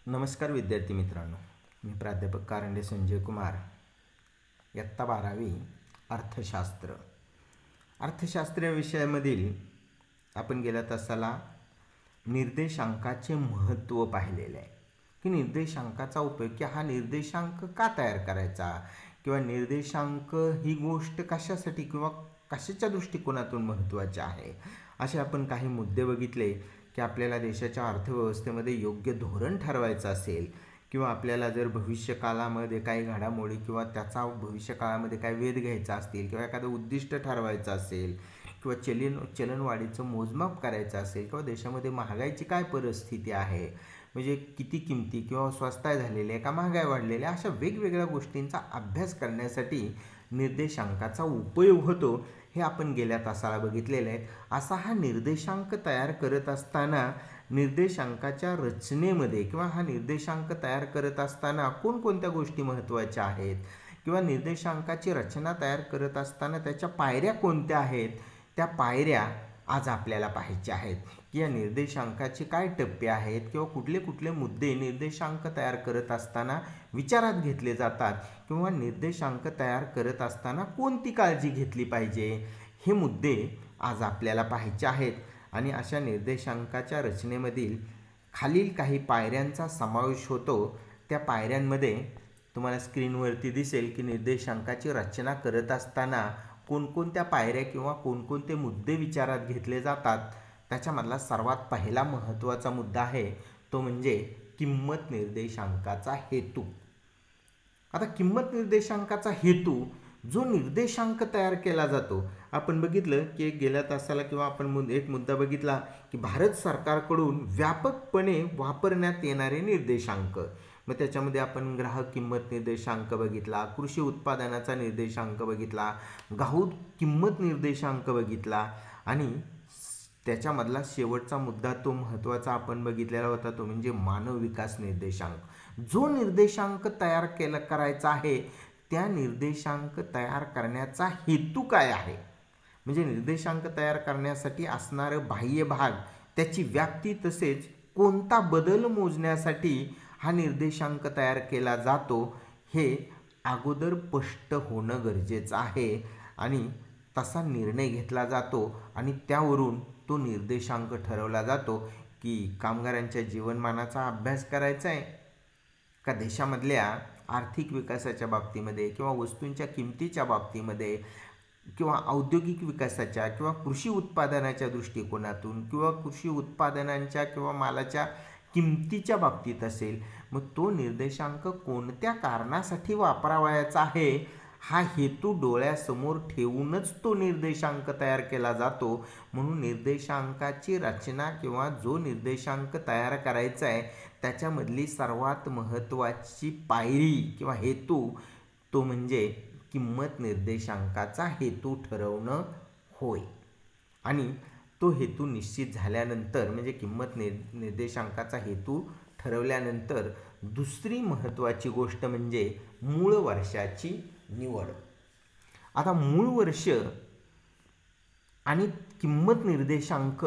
नमस्कार विद्यार्थी मित्रांनो, मी प्राध्यापक कारंडे संजय कुमार. इयत्ता 12वी अर्थशास्त्र. अर्थशास्त्र या विषयामधील आपण गेल्या तासाला निर्देशांकाचे महत्त्व पाहिलेले आहे की निर्देशांकाचा उपयोग की हा निर्देशांक का तयार करायचा किंवा निर्देशांक ही गोष्ट कशासाठी किंवा कशाच्या दृष्टिकोनातून महत्त्वाची आहे, असे आपण काही मुद्दे बघितले की आपल्याला देशाच्या अर्थव्यवस्थेमध्ये योग्य धोरण ठरवायचं असेल किंवा आपल्याला जर भविष्यकाळामध्ये काही घडामोडी किंवा त्याचा भविष्यकाळामध्ये काही वेध घ्यायचा असतील किंवा एखादं उद्दिष्ट ठरवायचं असेल किंवा चलनवाढीचं मोजमाप करायचं असेल किंवा देशामध्ये महागाईची काय परिस्थिती आहे, म्हणजे किती किमती किंवा स्वस्ताय झालेली आहे का महागाई वाढलेली आहे, अशा वेगवेगळ्या गोष्टींचा अभ्यास करण्यासाठी निर्देशांकाचा उपयोग होतो, हे आपण गेल्या तासाला बघितलेले आहे. असा हा निर्देशांक तयार करत असताना निर्देशांकाच्या रचनेमध्ये किंवा हा निर्देशांक तयार करत असताना कोणकोणत्या गोष्टी महत्त्वाच्या आहेत किंवा निर्देशांकाची रचना तयार करत असताना त्याच्या पायऱ्या कोणत्या आहेत, त्या पायऱ्या आज आपल्याला पाहायच्या आहेत की या निर्देशांकाचे काय टप्पे आहेत किंवा कुठले कुठले मुद्दे निर्देशांक तयार करत असताना विचारात घेतले जातात किंवा निर्देशांक तयार करत असताना कोणती काळजी घेतली पाहिजे, हे मुद्दे आज आपल्याला पाहायचे आहेत. आणि अशा निर्देशांकाच्या रचनेमधील खालील काही पायऱ्यांचा समावेश होतो. त्या पायऱ्यांमध्ये तुम्हाला स्क्रीनवरती दिसेल की निर्देशांकाची रचना करत असताना कोणकोणत्या पायऱ्या किंवा कोणकोणते मुद्दे विचारात घेतले जातात. त्याच्यामधला सर्वात पहिला महत्त्वाचा मुद्दा आहे तो म्हणजे किंमत निर्देशांकाचा हेतू. आता किंमत निर्देशांकाचा हेतू, जो निर्देशांक तयार केला जातो, आपण बघितलं की गेल्या तासाला किंवा आपण एक मुद्दा बघितला की भारत सरकारकडून व्यापकपणे वापरण्यात येणारे निर्देशांक. मग त्याच्यामध्ये आपण ग्राहक किंमत निर्देशांक बघितला, कृषी उत्पादनाचा निर्देशांक बघितला, घाऊक किंमत निर्देशांक बघितला आणि त्याच्यामधला शेवटचा मुद्दा तो महत्त्वाचा आपण बघितलेला होता तो म्हणजे मानव विकास निर्देशांक. जो निर्देशांक तयार करायचा आहे त्या निर्देशांक तयार करण्याचा हेतू काय आहे, म्हणजे निर्देशांक तयार करण्यासाठी असणारं बाह्य भाग, त्याची व्याप्ती, तसेच कोणता बदल मोजण्यासाठी हा निर्देशांक तयार केला जातो, हे अगोदर स्पष्ट होणं गरजेचं आहे आणि तसा निर्णय घेतला जातो आणि त्यावरून तो निर्देशांक ठरवला जातो की कामगारांच्या जीवनमानाचा अभ्यास करायचा आहे का देशामधल्या आर्थिक विकासाच्या बाबतीमध्ये किंवा वस्तूंच्या किमतीच्या बाबतीमध्ये किंवा औद्योगिक विकासाच्या किंवा कृषी उत्पादनाच्या दृष्टिकोनातून किंवा कृषी उत्पादनांच्या किंवा मालाच्या किमतीच्या बाबतीत असेल. मग तो निर्देशांक कोणत्या कारणासाठी वापरावयाचा आहे हा हेतू डोळ्यासमोर ठेवूनच तो निर्देशांक तयार केला जातो. म्हणून निर्देशांकाची रचना किंवा जो निर्देशांक तयार करायचा आहे त्याच्यामधली सर्वात महत्त्वाची पायरी किंवा हेतू तो म्हणजे किंमत निर्देशांकाचा हेतू ठरवणं होय. आणि तो हेतू निश्चित झाल्यानंतर म्हणजे किंमत निर्देशांकाचा हेतू ठरवल्यानंतर दुसरी महत्त्वाची गोष्ट म्हणजे मूळ वर्षाची निवड. आता मूळ वर्ष आणि किंमत निर्देशांक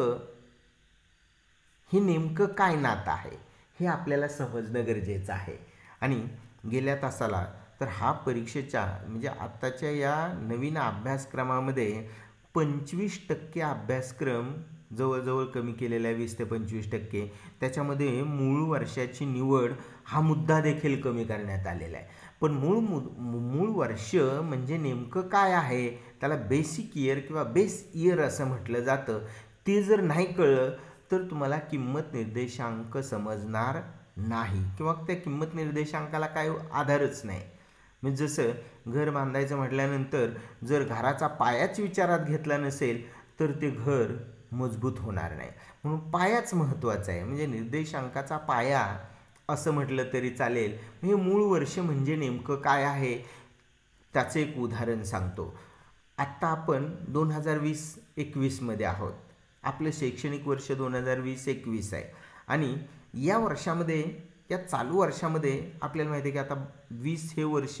हे नेमकं काय नातं आहे हे आपल्याला समजणं गरजेचं आहे. आणि गेल्या तासाला तर हा परीक्षेच्या म्हणजे आत्ताच्या या नवीन अभ्यासक्रमामध्ये 25% अभ्यासक्रम जवळजवळ कमी केलेला आहे, 20 ते 25%. त्याच्यामध्ये मूळ वर्षाची निवड हा मुद्दा देखील कमी करण्यात आलेला आहे. पण मूळ वर्ष म्हणजे नेमकं काय आहे, त्याला बेसिक इयर किंवा बेस इयर असं म्हटलं जातं. ते जर नाही कळलं तर तुम्हाला किंमत निर्देशांक समजणार नाही किंवा त्या किंमत निर्देशांकाला काय आधारच नाही. म्हणजे जसं घर बांधायचं म्हटल्यानंतर जर घराचा पायाच विचारात घेतला नसेल तर ते घर मजबूत होणार नाही. म्हणून पायाच महत्त्वाचा आहे, म्हणजे निर्देशांकाचा पाया असं म्हटलं तरी चालेल. हे मूळ वर्ष म्हणजे नेमकं काय आहे त्याचं एक उदाहरण सांगतो. आत्ता आपण 2020-21 मध्ये आहोत. आपलं शैक्षणिक वर्ष 2020-21 आहे आणि या वर्षामध्ये, या चालू वर्षामध्ये आपल्याला माहिती आहे की आता 20 हे वर्ष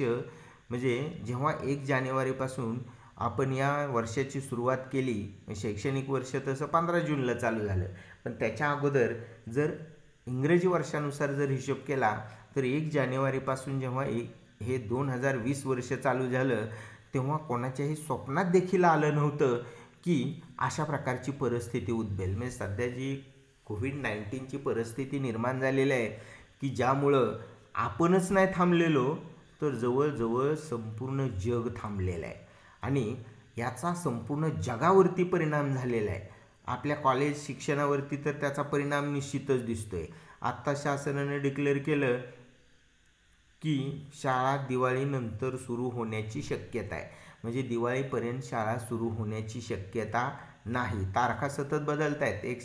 म्हणजे जेव्हा 1 जानेवारीपासून आपण या वर्षाची सुरुवात केली, शैक्षणिक वर्ष तसं 15 जूनला चालू झालं, पण त्याच्या अगोदर जर इंग्रजी वर्षानुसार जर हिशोब केला तर 1 जानेवारीपासून जेव्हा हे 2020 वर्ष चालू झालं तेव्हा कोणाच्याही स्वप्नात देखील आलं नव्हतं की अशा प्रकारची परिस्थिती उद्भवेल. म्हणजे सध्या जी कोविड-19ची परिस्थिती निर्माण झालेली आहे की ज्यामुळं आपणच नाही थांबलेलो तर जवळजवळ संपूर्ण जग थांबलेलं आहे आणि याचा संपूर्ण जगावरती परिणाम झालेला आहे. आपल्या कॉलेज शिक्षणावरती तर त्याचा परिणाम निश्चितच दिसतोय. आत्ता शासनाने डिक्लेअर केलं की शाळा दिवाळीनंतर सुरू होण्याची शक्यता आहे. म्हणजे दिवाळीपर्यंत शाळा सुरू होण्याची शक्यता नाही. तारखा सतत बदलत आहेत. 1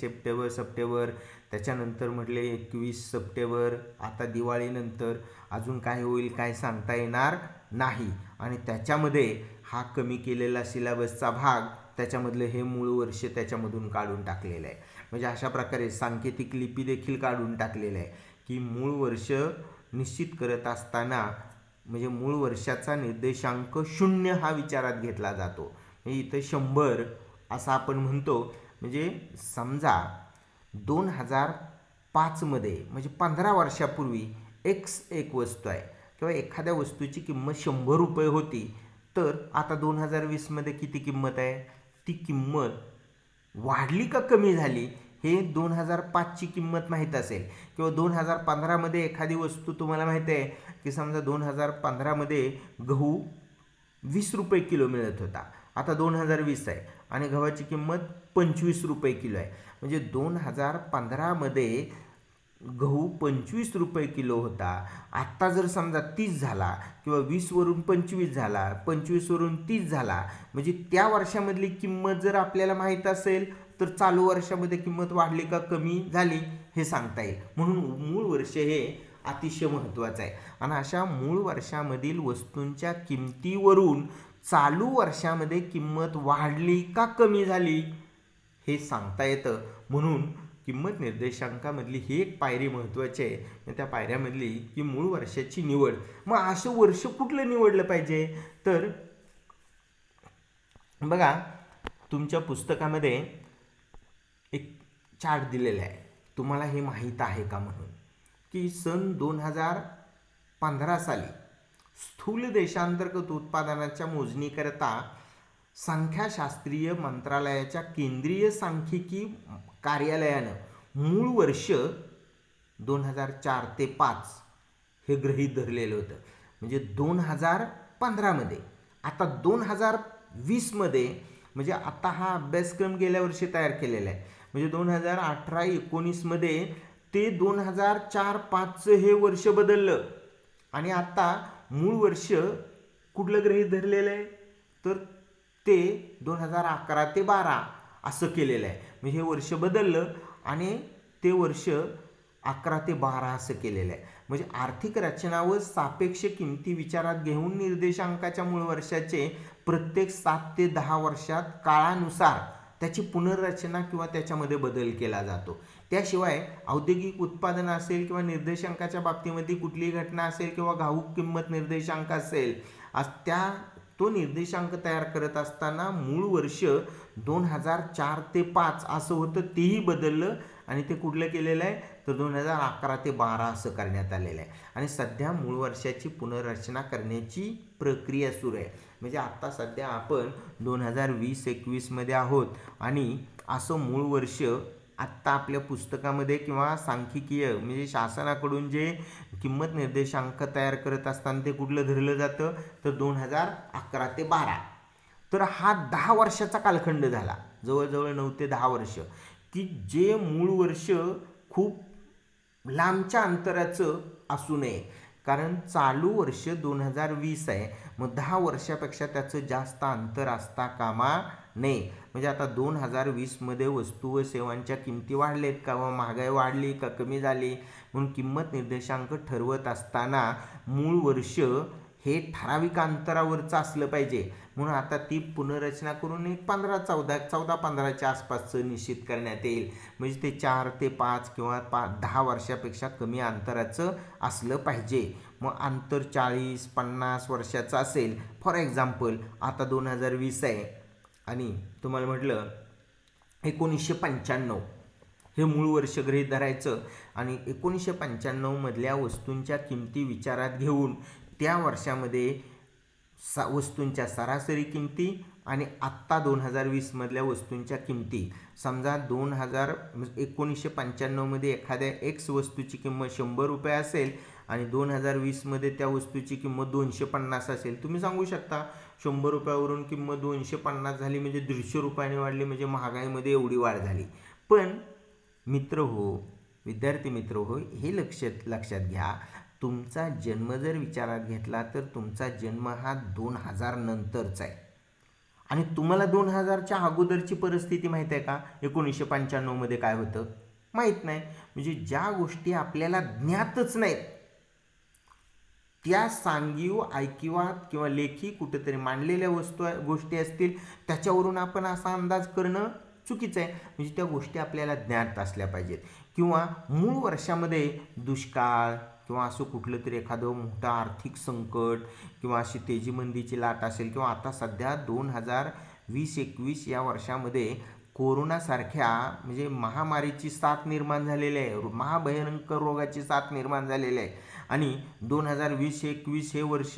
सप्टेंबर त्याच्यानंतर म्हटले 21 सप्टेंबर, आता दिवाळीनंतर. अजून काय होईल काय सांगता येणार नाही. आणि त्याच्यामध्ये हा कमी केलेला सिलेबसचा भाग त्याच्यामधलं हे मूळ वर्ष त्याच्यामधून काढून टाकलेलं आहे. म्हणजे अशा प्रकारे सांकेतिक लिपी देखील काढून टाकलेलं आहे की मूळ वर्ष निश्चित करत असताना म्हणजे मूळ वर्षाचा निर्देशांक 0 हा विचारात घेतला जातो. म्हणजे इथं 100 असं आपण म्हणतो. म्हणजे समजा 2005 मध्ये म्हणजे 15 वर्षापूर्वी एक्स एक वस्तू आहे किंवा एखाद्या वस्तूची किंमत 100 रुपये होती तर आता 2020 मध्ये किती किंमत आहे. ती किंमत वाढली का कमी झाली हे 2005ची किंमत माहीत असेल किंवा 2015 मध्ये एखादी वस्तू तुम्हाला माहिती आहे की समजा 2015 मध्ये गहू 20 रुपये किलो मिळत होता. आता 2020 आहे आणि गव्हाची किंमत 25 रुपये किलो आहे. म्हणजे 2015 मध्ये गहू 25 रुपये किलो होता. आत्ता जर समजा 30 झाला किंवा 20 वरून 25 झाला, 25 वरून 30 झाला, म्हणजे त्या वर्षामधली किंमत जर आपल्याला माहीत असेल तर चालू वर्षामध्ये किंमत वाढली का कमी झाली हे सांगता येईल. म्हणून मूळ वर्ष हे अतिशय महत्त्वाचं आहे. आणि अशा मूळ वर्षामधील वस्तूंच्या किमतीवरून चालू वर्षामध्ये किंमत वाढली का कमी झाली हे सांगता येतं. म्हणून किंमत निर्देशांकामधली ही एक पायरी महत्त्वाची आहे. त्या पायऱ्यामधली की मूळ वर्षाची निवड. मग असं वर्ष कुठलं निवडलं पाहिजे तर बघा तुमच्या पुस्तकामध्ये एक चार्ट दिलेला आहे. तुम्हाला हे माहीत आहे का म्हणून की सन 2015 साली स्थूल देशांतर्गत उत्पादनाच्या मोजणीकरता संख्याशास्त्रीय मंत्रालयाच्या केंद्रीय सांख्यिकी कार्यालयानं मूळ वर्ष 2004 ते 5 हे गृहीत धरलेलं होतं. म्हणजे 2015 मध्ये. आता 2020 मध्ये म्हणजे आता हा अभ्यासक्रम गेल्या वर्षी तयार केलेला आहे. म्हणजे 2018-19 मध्ये ते 2004-5 हे वर्ष बदललं आणि आता मूळ वर्ष कुठलं गृहीत धरलेलं आहे तर ते 2011 ते 12 असं केलेलं आहे. म्हणजे हे वर्ष बदललं आणि ते वर्ष 11 ते 12 असं केलेलं आहे. म्हणजे आर्थिक रचना व सापेक्ष किमती विचारात घेऊन निर्देशांकाच्या मूळ वर्षाचे प्रत्येक 7 ते 10 वर्षात काळानुसार त्याची पुनर्रचना किंवा त्याच्यामध्ये बदल केला जातो. त्याशिवाय औद्योगिक उत्पादन असेल किंवा निर्देशांकाच्या बाबतीमध्ये कुठलीही घटना असेल किंवा घाऊक किंमत निर्देशांक असेल तो निर्देशांक तयार करत असताना मूळ वर्ष 2004 ते 5 असं होतं. तेही बदललं आणि ते कुठलं केलेलं आहे तर 2011 ते 12 असं करण्यात आलेलं आहे. आणि सध्या मूळ वर्षाची पुनर्रचना करण्याची प्रक्रिया सुरू आहे. म्हणजे आत्ता सध्या आपण 2020-21 मध्ये आहोत आणि असं मूळ वर्ष आत्ता आपल्या पुस्तकामध्ये किंवा सांख्यिकीय म्हणजे शासनाकडून जे किंमत निर्देशांक तयार करत असताना ते कुठलं धरलं जातं तर 2011 ते 12. तर हा 10 वर्षाचा कालखंड झाला. जवळजवळ 9 ते 10 वर्ष की जे मूळ वर्ष खूप लांबच्या अंतराचं असू नये. कारण चालू वर्ष 2020 आहे. मग 10 वर्षापेक्षा त्याचं जास्त अंतर असता कामा नये. म्हणजे आता 2020 मध्ये वस्तू व सेवांच्या किमती वाढलेत का व महागाई वाढली का कमी झाली म्हणून किंमत निर्देशांक ठरवत असताना मूळ वर्ष हे ठराविक अंतरावरचं असलं पाहिजे. म्हणून आता ती पुनर्रचना करून एक 14-15च्या आसपासचं निश्चित करण्यात येईल. म्हणजे ते 4 ते 5 किंवा 10 वर्षापेक्षा कमी अंतराचं असलं पाहिजे. मग अंतर 40-50 वर्षाचं असेल. फॉर एक्झाम्पल आता 2020 आहे आणि तुम्हाला म्हटलं 1995 हे मूळ वर्ष गृहीत धरायचं आणि 1995 मधल्या वस्तूंच्या किमती विचारात घेऊन त्या वर्षामध्ये वस्तूंच्या सरासरी किमती आणि आत्ता 2020 मधल्या वस्तूंच्या किमती, समजा 1995 मध्ये एखाद्या एक्स वस्तूची किंमत 100 रुपये असेल आणि 2020 मध्ये त्या वस्तूची किंमत 250 असेल. तुम्ही सांगू शकता 100 रुपयावरून किंमत 250 झाली म्हणजे 150 रुपयाने वाढली, म्हणजे महागाईमध्ये एवढी वाढ झाली. पण मित्र हो, विद्यार्थी मित्र हो, हे लक्षात घ्या, तुमचा जन्म जर विचारात घेतला तर तुमचा जन्म हा 2000 नंतरचा आहे आणि तुम्हाला 2000च्या अगोदरची परिस्थिती माहीत आहे का? 1995 मध्ये काय होतं माहीत नाही. म्हणजे ज्या गोष्टी आपल्याला ज्ञातच नाहीत त्या सांगीव ऐकिवात किंवा लेखी कुठेतरी मांडलेल्या गोष्टी असतील, त्याच्यावरून आपण असा अंदाज करणं चुकीचं आहे. म्हणजे त्या गोष्टी आपल्याला ज्ञात असल्या पाहिजेत. किंवा मूळ वर्षामध्ये दुष्काळ किंवा असं कुठलं तरी एखादं मोठं आर्थिक संकट किंवा अशी तेजीमंदीची लाट असेल, किंवा आता सध्या 2020-21 या वर्षामध्ये कोरोनासारख्या म्हणजे महामारीची साथ निर्माण झालेली आहे, महाभयंकर रोगाची साथ निर्माण झालेली आहे. आणि 2020-21 हे वर्ष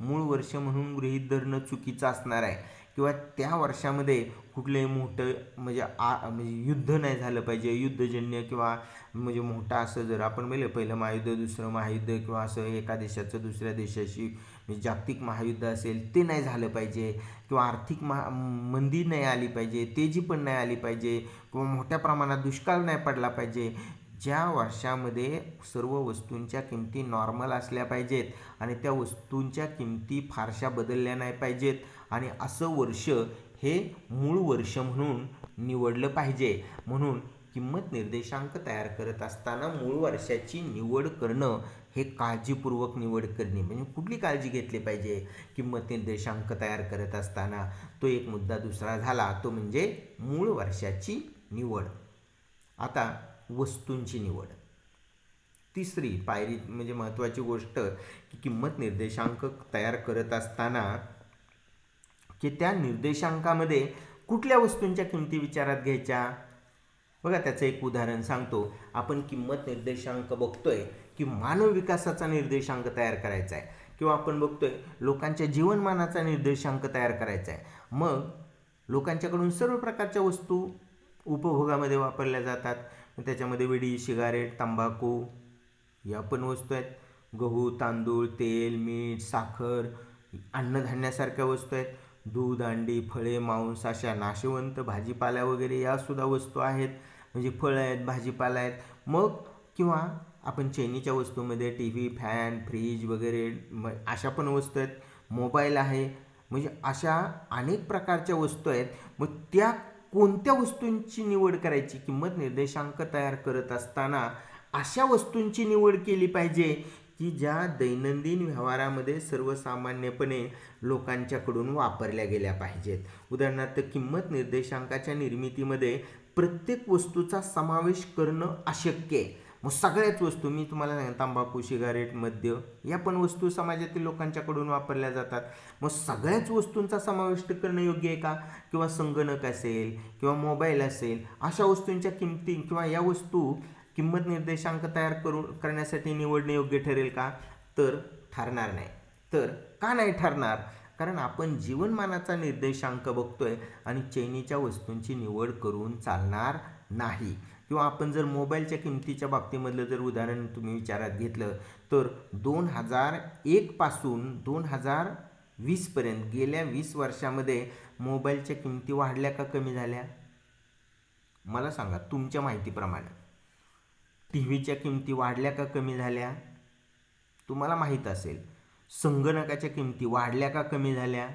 मूळ वर्ष म्हणून गृहीत धरणं चुकीचं असणार आहे. किंवा त्या वर्षामध्ये कुठलंही मोठं म्हणजे युद्ध नाही झालं पाहिजे, युद्धजन्य किंवा म्हणजे मोठं असं जर आपण पहिलं महायुद्ध, दुसरं महायुद्ध किंवा असं एका देशाचं दुसऱ्या देशाशी म्हणजे जागतिक महायुद्ध असेल ते नाही झालं पाहिजे. किंवा आर्थिक मंदी नाही आली पाहिजे, तेजी पण नाही आली पाहिजे, किंवा मोठ्या प्रमाणात दुष्काळ नाही पडला पाहिजे. ज्या वर्षामध्ये सर्व वस्तूंच्या किमती नॉर्मल असल्या पाहिजेत आणि त्या वस्तूंच्या किमती फारशा बदलल्या नाही पाहिजेत आणि असं वर्ष हे मूळ वर्ष म्हणून निवडलं पाहिजे. म्हणून किंमत निर्देशांक तयार करत असताना मूळ वर्षाची निवड करणं हे काळजीपूर्वक निवड करणे. म्हणजे कुठली काळजी घेतली पाहिजे किंमत निर्देशांक तयार करत असताना? तो एक मुद्दा. दुसरा झाला तो म्हणजे मूळ वर्षाची निवड. आता वस्तूंची निवड, तिसरी पायरी म्हणजे महत्त्वाची गोष्ट की किंमत निर्देशांक तयार करत असताना की त्या निर्देशांकामध्ये कुठल्या वस्तूंच्या किमती विचारात घ्यायच्या. बघा, त्याचं एक उदाहरण सांगतो. आपण किंमत निर्देशांक बघतोय की मानव विकासाचा निर्देशांक तयार करायचा आहे, किंवा आपण बघतोय लोकांच्या जीवनमानाचा निर्देशांक तयार करायचा आहे. मग लोकांच्याकडून सर्व प्रकारच्या वस्तू उपभोगामध्ये वापरल्या जातात. त्याच्यामध्ये विडी, सिगारेट, तंबाखू या पण वस्तू आहेत. गहू, तांदूळ, तेल, मीठ, साखर, अन्नधान्यासारख्या वस्तू आहेत. दूध, अंडी, फळे, मांस, अशा नाशवंत भाजीपाला वगैरे यासुद्धा वस्तू आहेत. म्हणजे फळं आहेत, भाजीपाला आहेत. मग किंवा आपण चैनीच्या वस्तूमध्ये टी व्ही, फॅन, फ्रीज वगैरे अशा पण वस्तू आहेत. मोबाईल आहे. म्हणजे अशा अनेक प्रकारच्या वस्तू आहेत. मग त्या कोणत्या वस्तूंची निवड करायची? किंमत निर्देशांक तयार करत असताना अशा वस्तूंची निवड केली पाहिजे की ज्या दैनंदिन व्यवहारामध्ये सर्वसामान्यपणे लोकांच्याकडून वापरल्या गेल्या पाहिजेत. उदाहरणार्थ, किंमत निर्देशांकाच्या निर्मितीमध्ये प्रत्येक वस्तूचा समावेश करणं अशक्य आहे. मग सगळ्याच वस्तू, मी तुम्हाला सांगेन, तंबाखू, सिगारेट, मद्य या पण वस्तू समाजातील लोकांच्याकडून वापरल्या जातात. मग सगळ्याच वस्तूंचा समावेश करणं योग्य आहे का? किंवा संगणक असेल किंवा मोबाईल असेल, अशा वस्तूंच्या किमती किंवा या वस्तू किंमत निर्देशांक तयार करण्यासाठी निवडणे योग्य ठरेल का? तर ठरणार नाही. तर का नाही ठरणार? कारण आपण जीवनमानाचा निर्देशांक बघतोय आणि चैनीच्या वस्तूंची निवड करून चालणार नाही. किंवा आपण जर मोबाईलच्या किमतीच्या बाबतीमधलं जर उदाहरण तुम्ही विचारात घेतलं तर 2001 पासून 2020 पर्यंत गेल्या 20 वर्षामध्ये मोबाईलच्या किमती वाढल्या का कमी झाल्या? मला सांगा तुमच्या माहितीप्रमाणे. टी व्हीच्या किमती वाढल्या का कमी झाल्या? तुम्हाला माहीत असेल. संगणकाच्या किमती वाढल्या का कमी झाल्या?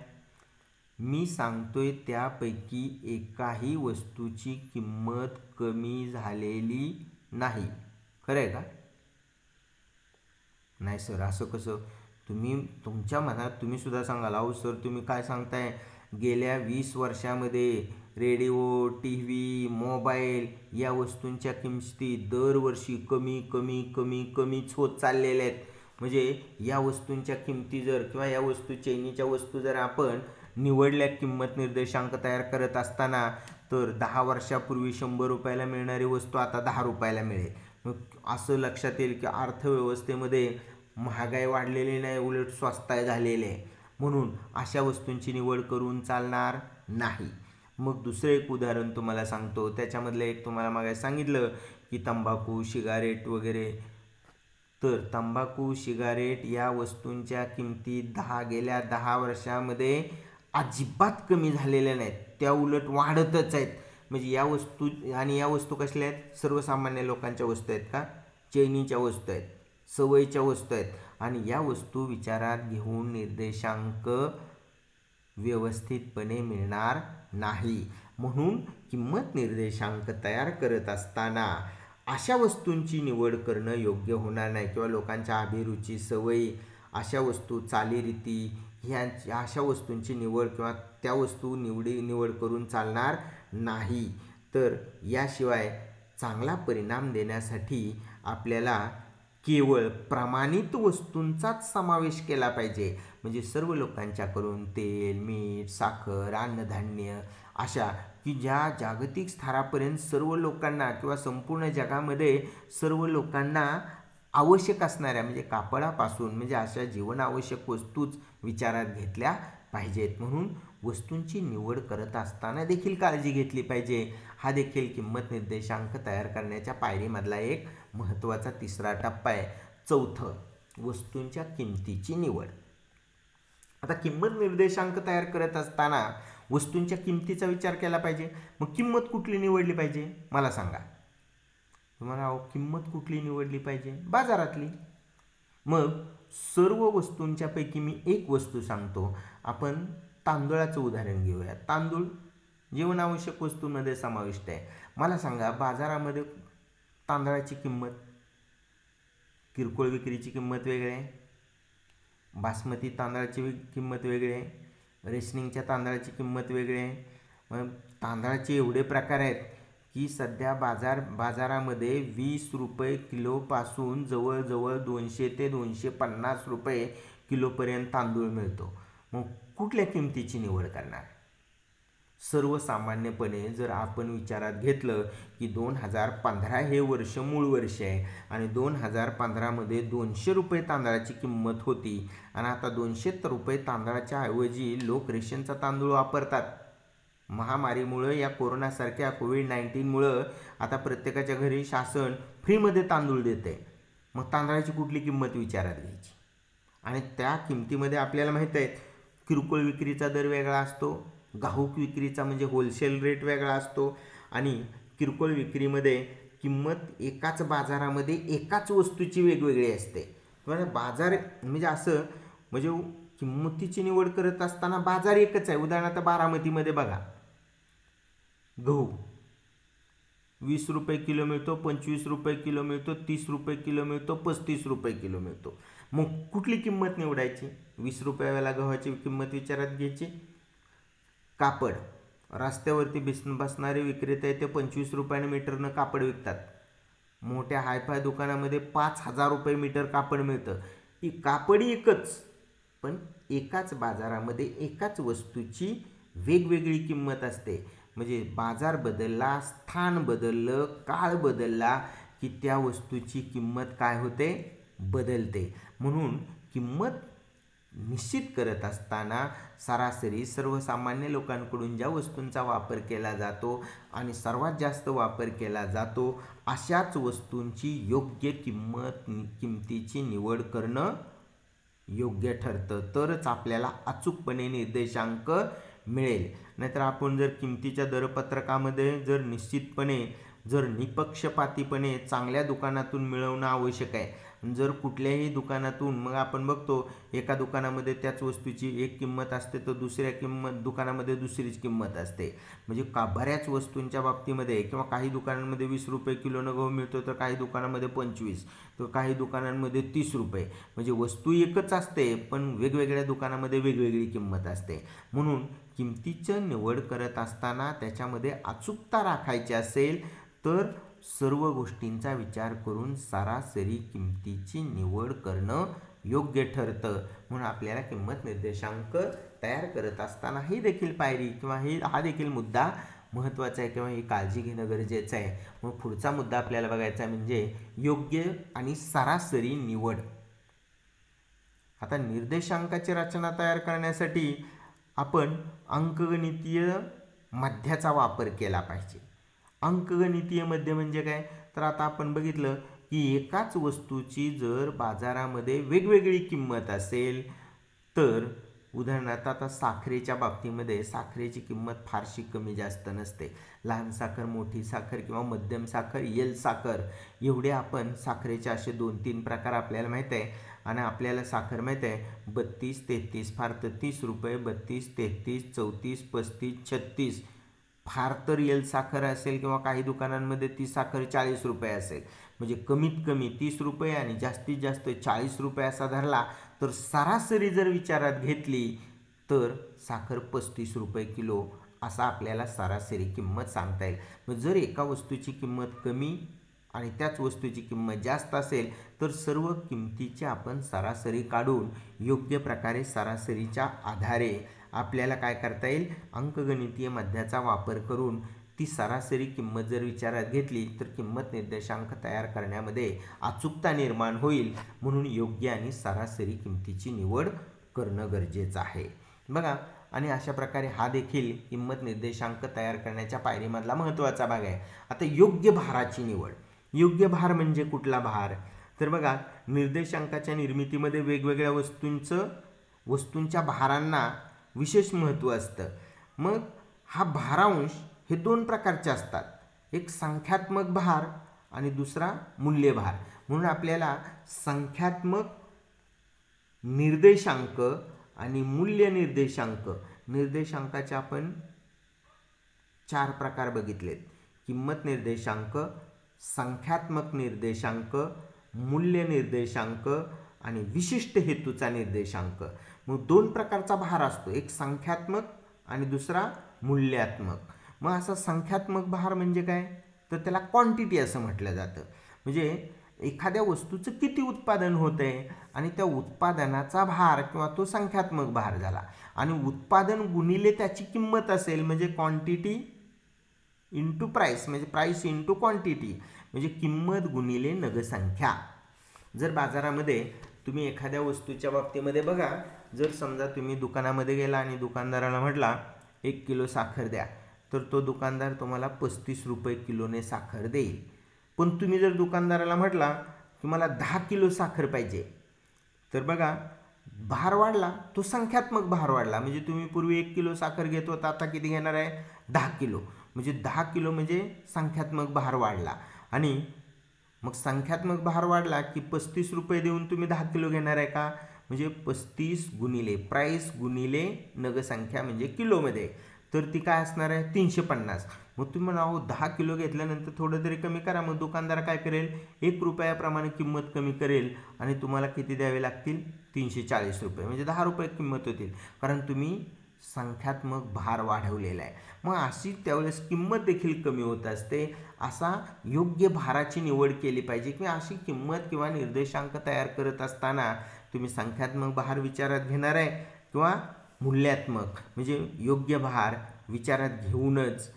मी सांगतोय त्यापैकी एकाही वस्तूची किंमत कमी झालेली नाही. खरं आहे का? नाही सर, असं कसं? तुम्ही तुमच्या मनात तुम्ही सुद्धा सांगाल, अहो सर तुम्ही काय सांगताय, गेल्या 20 वर्षामध्ये रेडिओ, टी व्ही, मोबाईल या वस्तूंच्या किमती दरवर्षी कमी कमी कमी कमीच होत चाललेल्या आहेत. म्हणजे या वस्तूंच्या किमती जर किंवा या वस्तू चैनीच्या वस्तू जर आपण निवडल्या किंमत निर्देशांक तयार करत असताना, तर 10 वर्षापूर्वी 100 रुपयाला मिळणारी वस्तू आता 10 रुपयाला मिळेल. मग असं लक्षात येईल की अर्थव्यवस्थेमध्ये महागाई वाढलेली नाही, उलट स्वस्ताय झालेले आहे, म्हणून अशा वस्तूंची निवड करून चालणार नाही. मग दुसरं एक उदाहरण तुम्हाला सांगतो. त्याच्यामधलं एक तुम्हाला मागे सांगितलं की तंबाखू, सिगारेट वगैरे. तर तंबाखू, सिगारेट या वस्तूंच्या किमती गेल्या 10 वर्षामध्ये अजिबात कमी झालेल्या नाहीत, त्या उलट वाढतच आहेत. म्हणजे या वस्तू, आणि या वस्तू कसल्या आहेत? सर्वसामान्य लोकांच्या वस्तू आहेत का? चैनीच्या वस्तू आहेत, सवयीच्या वस्तू आहेत. आणि या वस्तू विचारात घेऊन निर्देशांक व्यवस्थितपणे मिळणार नाही. म्हणून किंमत निर्देशांक तयार करत असताना अशा वस्तूंची निवड करणं योग्य होणार नाही, किंवा लोकांच्या अभिरुची, सवयी, अशा वस्तू, चालीरीती ह्या अशा वस्तूंची निवड किंवा त्या वस्तू निवड करून चालणार नाही. तर याशिवाय चांगला परिणाम देण्यासाठी आपल्याला केवळ प्रमाणित वस्तूंचाच समावेश केला पाहिजे. म्हणजे सर्व लोकांच्याकडून तेल, मीठ, साखर, अन्नधान्य अशा की ज्या जागतिक स्तरापर्यंत सर्व लोकांना किंवा संपूर्ण जगामध्ये सर्व लोकांना आवश्यक असणाऱ्या, म्हणजे कापडापासून, म्हणजे अशा जीवनावश्यक वस्तूच विचारात घेतल्या पाहिजेत. म्हणून वस्तूंची निवड करत असताना देखील काळजी घेतली पाहिजे. हा देखील किंमत निर्देशांक तयार करण्याच्या पायरीमधला एक महत्त्वाचा तिसरा टप्पा आहे. चौथं, वस्तूंच्या किमतीची निवड. आता किंमत निर्देशांक तयार करत असताना वस्तूंच्या किमतीचा विचार केला पाहिजे. मग किंमत कुठली निवडली पाहिजे मला सांगा. तुम्हाला किंमत कुठली निवडली पाहिजे? बाजारातली. मग सर्व वस्तूंच्या पैकी मी एक वस्तू सांगतो. आपण तांदूळाचं उदाहरण घेऊया. तांदूळ जीवनावश्यक वस्तूंमध्ये समाविष्ट आहे. मला सांगा, बाजारामध्ये तांदळाची किंमत, किरकोळ विक्रीची किंमत वेगळी आहे, बासमती तांदळाची किंमत वेगळी आहे, रेशनिंगच्या तांदळाची किंमत वेगळी आहे. मग तांदळाचे एवढे प्रकार आहेत की सध्या बाजारामध्ये 20 रुपये किलोपासून जवळजवळ 200 ते 250 रुपये किलोपर्यंत तांदूळ मिळतो. मग कुठल्या किमतीची निवड करणार? सर्वसामान्यपणे जर आपण विचारात घेतलं की 2015 हे वर्ष मूळ वर्ष आहे आणि 2015मध्ये 200 रुपये तांदळाची किंमत होती आणि आता 200 रुपये तांदळाच्या ऐवजी लोक रेशनचा तांदूळ वापरतात. महामारीमुळं, या कोरोनासारख्या कोविड-19मुळं आता प्रत्येकाच्या घरी शासन फ्रीमध्ये तांदूळ देते. मग तांदळाची कुठली किंमत विचारात घ्यायची? आणि त्या किमतीमध्ये आपल्याला माहीत आहे किरकोळ विक्रीचा दर वेगळा असतो, घाऊक विक्रीचा म्हणजे होलसेल रेट वेगळा असतो, आणि किरकोळ विक्रीमध्ये किंमत एकाच बाजारामध्ये एकाच वस्तूची वेगवेगळी असते. म्हणजे बाजार म्हणजे असं, म्हणजे किंमतीची निवड करत असताना बाजार एकच आहे. उदाहरणार्थ बारामतीमध्ये बघा, गहू 20 रुपये किलो मिळतो, 25 रुपये किलो मिळतो, 30 रुपये किलो मिळतो, 35 रुपये किलो मिळतो. मग कुठली किंमत निवडायची? 20 रुपयाला गव्हाची किंमत विचारात घ्यायची. कापड, रस्त्यावरती बसणारे विक्रेते आहे ते 25 रुपयाने मीटरनं कापड विकतात. मोठ्या हायफाय दुकानामध्ये 5,000 रुपये मीटर कापड मिळतं. ही कापड एकच, पण एकाच बाजारामध्ये एकाच वस्तूची वेगवेगळी किंमत असते. म्हणजे बाजार बदलला, स्थान बदललं, काळ बदलला की त्या वस्तूची किंमत काय होते? बदलते. म्हणून किंमत निश्चित करत असताना सरासरी सर्वसामान्य लोकांकडून ज्या वस्तूंचा वापर केला जातो आणि सर्वात जास्त वापर केला जातो अशाच वस्तूंची योग्य किमतीची निवड करणं योग्य ठरतं. तरच आपल्याला अचूकपणे निर्देशांक मिळेल. नाहीतर आपण जर किमतीच्या दरपत्रकामध्ये जर निपक्षपातीपणे चांगल्या दुकानातून मिळवणं आवश्यक आहे. जर कुठल्याही दुकानातून, मग आपण बघतो एका दुकानामध्ये त्याच वस्तूची एक किंमत असते तर दुसऱ्या दुकानामध्ये दुसरीच किंमत असते. म्हणजे बऱ्याच वस्तूंच्या बाबतीमध्ये, किंवा काही दुकानांमध्ये 20 रुपये किलोनं गहू मिळतो तर काही दुकानामध्ये 25, तर काही दुकानांमध्ये 30 रुपये. म्हणजे वस्तू एकच असते पण वेगवेगळ्या दुकानामध्ये वेगवेगळी किंमत असते. म्हणून किमतीचं निवड करत असताना त्याच्यामध्ये अचूकता राखायची असेल तर सर्व गोष्टींचा विचार करून सरासरी किमतीची निवड करणं योग्य ठरतं. म्हणून आपल्याला किंमत निर्देशांक तयार करत असताना ही देखील पायरी किंवा हा देखील मुद्दा महत्त्वाचं आहे किंवा ही काळजी घेणं गरजेचं आहे. मग पुढचा मुद्दा आपल्याला बघायचा म्हणजे योग्य आणि सरासरी निवड. आता निर्देशांकाची रचना तयार करण्यासाठी आपण अंकगणितीय मध्याचा वापर केला पाहिजे. अंकगणितीय मध्य म्हणजे काय, तर आता आपण बघितलं की एकाच वस्तूची जर बाजारामध्ये वेगवेगळी किंमत असेल तर उदाहरणार्थ आता साखरेच्या बाबतीमध्ये साखरेची किंमत फारशी कमी जास्त नसते. लहान साखर, मोठी साखर किंवा मध्यम साखर, येल साखर एवढे आपण साखरेचे असे 2-3 प्रकार आपल्याला माहीत आहे. आणि आपल्याला साखर माहीत आहे 32-33, फार तर 30 रुपये, 32-33, 34, 35, 36. फार तर येल साखर असेल किंवा काही दुकानांमध्ये ती साखर 40 रुपये असेल. म्हणजे कमीत कमी 30 रुपये आणि जास्तीत जास्त 40 रुपये असा धरला तर सरासरी जर विचारात घेतली तर साखर 35 रुपये किलो असा आपल्याला सरासरी किंमत सांगता येईल. मग जर एका वस्तूची किंमत कमी आणि त्याच वस्तूची किंमत जास्त असेल तर सर्व किमतीची आपण सरासरी काढून योग्य प्रकारे सरासरीच्या आधारे आपल्याला काय करता येईल, अंकगणितीय मध्याचा वापर करून ती सरासरी किंमत जर विचारात घेतली तर किंमत निर्देशांक तयार करण्यामध्ये अचूकता निर्माण होईल. म्हणून योग्य आणि सरासरी किमतीची निवड करणं गरजेचं आहे. बघा, आणि अशा प्रकारे हा देखील किंमत निर्देशांक तयार करण्याच्या पायरीमधला महत्त्वाचा भाग आहे. आता योग्य भाराची निवड. योग्य भार म्हणजे कुठला भार, तर बघा निर्देशांकाच्या निर्मितीमध्ये वेगवेगळ्या वस्तूंच्या भारांना विशेष महत्त्व असतं. मग हा भारांश हे 2 प्रकारचे असतात, एक संख्यात्मक भार आणि दुसरा मूल्यभार. म्हणून आपल्याला संख्यात्मक निर्देशांक आणि मूल्य निर्देशांकाचे आपण 4 प्रकार बघितलेत. किंमत निर्देशांक, संख्यात्मक निर्देशांक, मूल्य निर्देशांक आणि विशिष्ट हेतूचा निर्देशांक. मग 2 प्रकारचा भार असतो, एक संख्यात्मक आणि दुसरा मूल्यात्मक. मग असा संख्यात्मक भार म्हणजे काय, तर त्याला क्वांटिटी असं म्हटलं जातं. म्हणजे एखाद्या वस्तूचं किती उत्पादन होत आहे आणि त्या उत्पादनाचा भार किंवा तो संख्यात्मक भार झाला. आणि उत्पादन गुणिले त्याची किंमत असेल म्हणजे क्वांटिटी इंटू प्राईस, म्हणजे प्राईस इंटू क्वांटिटी, म्हणजे किंमत गुणिले नगसंख्या. जर बाजारामध्ये तुम्ही एखाद्या वस्तूच्या बाबतीमध्ये बघा, जर समजा तुम्ही दुकानामध्ये गेला आणि दुकानदाराला म्हटला 1 किलो साखर द्या, तर तो दुकानदार तुम्हाला 35 रुपये किलोने साखर देईल. पण तुम्ही जर दुकानदाराला म्हटला की मला 10 किलो साखर पाहिजे, तर बघा भार वाढला, तो संख्यात्मक भार वाढला. म्हणजे तुम्ही पूर्वी 1 किलो साखर घेत होता, आता किती घेणार आहे, 10 किलो. म्हणजे 10 किलो म्हणजे संख्यात्मक भार वाढला. आणि मग संख्यात्मक भार वाढला की 35 रुपये देऊन तुम्ही 10 किलो घेणार आहे का, म्हणजे 35 गुणिले प्राईस गुणिले नगसंख्या म्हणजे किलोमध्ये, तर ती काय असणार आहे 350. मग तुम्ही म्हणा 10 किलो घेतल्यानंतर थोडं तरी कमी करा. मग दुकानदार काय करेल, 1 रुपयाप्रमाणे किंमत कमी करेल आणि तुम्हाला किती द्यावे लागतील, 340 रुपये, म्हणजे 10 रुपये किंमत होतील, कारण तुम्ही संख्यात्मक भार वाढवलेला आहे. मग अशी त्यावेळेस किंमत देखील कमी होत असते. असा योग्य भाराची निवड केली पाहिजे की अशी किंमत किंवा निर्देशांक तयार करत असताना तुम्ही संख्यात्मक भार विचारात घेणार आहे किंवा मूल्यात्मक, म्हणजे योग्य भार विचारात घेऊनच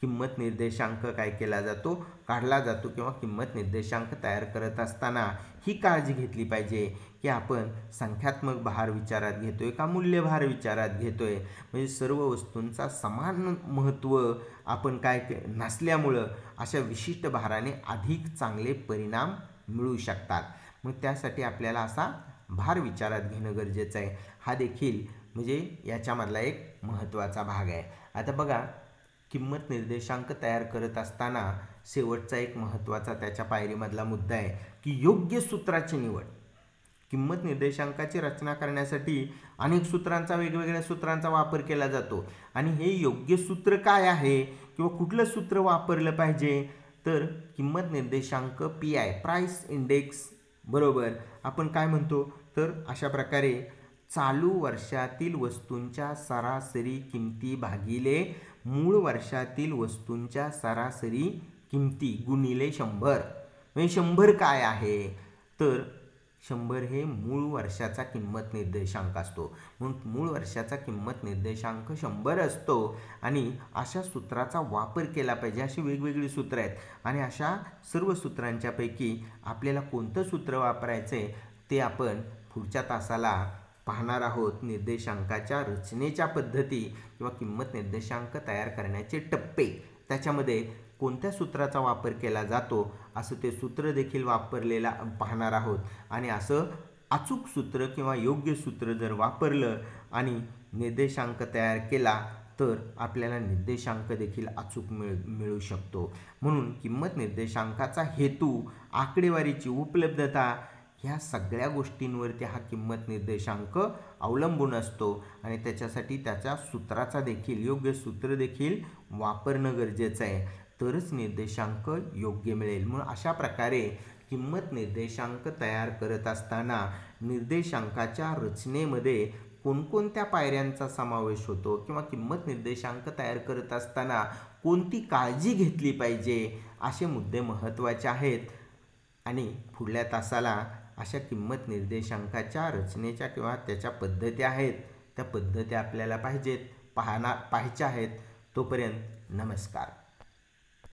किंमत निर्देशांक काय केला जातो, काढला जातो. किंवा किंमत निर्देशांक तयार करत असताना ही काळजी घेतली पाहिजे की आपण संख्यात्मक भार विचारात घेतोय का मूल्यभार विचारात घेतोय. म्हणजे सर्व वस्तूंचा समान महत्त्व आपण काय नसल्यामुळं अशा विशिष्ट भाराने अधिक चांगले परिणाम मिळू शकतात. मग त्यासाठी आपल्याला असा भार विचारात घेणं गरजेचं आहे. हा देखील म्हणजे याच्यामधला एक महत्त्वाचा भाग आहे. आता बघा, किंमत निर्देशांक तयार करत असताना शेवटचा एक महत्त्वाचा त्याच्या पायरीमधला मुद्दा आहे की योग्य सूत्राची निवड. किंमत निर्देशांकाची रचना करण्यासाठी अनेक वेगवेगळ्या सूत्रांचा वापर केला जातो. आणि हे योग्य सूत्र काय आहे किंवा कुठलं सूत्र वापरलं पाहिजे, तर किंमत निर्देशांक PI, प्राइस इंडेक्स बरोबर आपण काय म्हणतो, तर अशा प्रकारे चालू वर्षातील वस्तूंच्या सरासरी किमती भागिले मूळ वर्षातील वस्तूंच्या सरासरी किमती गुणिले 100. म्हणजे 100 काय आहे, तर 100 हे मूळ वर्षाचा किंमत निर्देशांक असतो, म्हणून मूळ वर्षाचा किंमत निर्देशांक 100 असतो आणि अशा सूत्राचा वापर केला पाहिजे. अशी वेगवेगळी सूत्र आहेत आणि अशा सर्व सूत्रांच्यापैकी आपल्याला कोणतं सूत्र वापरायचं आहे ते आपण पुढच्या तासाला पाहणार आहोत. निर्देशांकाच्या रचनेच्या पद्धती किंवा किंमत निर्देशांक तयार करण्याचे टप्पे, त्याच्यामध्ये कोणत्या सूत्राचा वापर केला जातो असं ते सूत्र देखील वापरलेला पाहणार आहोत. आणि असं अचूक सूत्र किंवा योग्य सूत्र जर वापरलं आणि निर्देशांक तयार केला तर आपल्याला निर्देशांक देखील अचूक मिळू शकतो. म्हणून किंमत निर्देशांकाचा हेतू, आकडेवारीची उपलब्धता, ह्या सगळ्या गोष्टींवरती हा किंमत निर्देशांक अवलंबून असतो आणि त्याच्यासाठी त्याच्या सूत्राचा देखील, योग्य सूत्र देखील वापरणं गरजेचं आहे, तरच निर्देशांक योग्य मिळेल. म्हणून अशा प्रकारे किंमत निर्देशांक तयार करत असताना निर्देशांकाच्या रचनेमध्ये कोणकोणत्या पायऱ्यांचा समावेश होतो किंवा किंमत निर्देशांक तयार करत असताना कोणती काळजी घेतली पाहिजे, असे मुद्दे महत्त्वाचे आहेत. आणि पुढल्या तासाला अशा किंमत निर्देशांकाच्या रचनेच्या किंवा त्याच्या पद्धती आहेत, त्या पद्धती आपल्याला पाहायच्या आहेत. तोपर्यंत नमस्कार.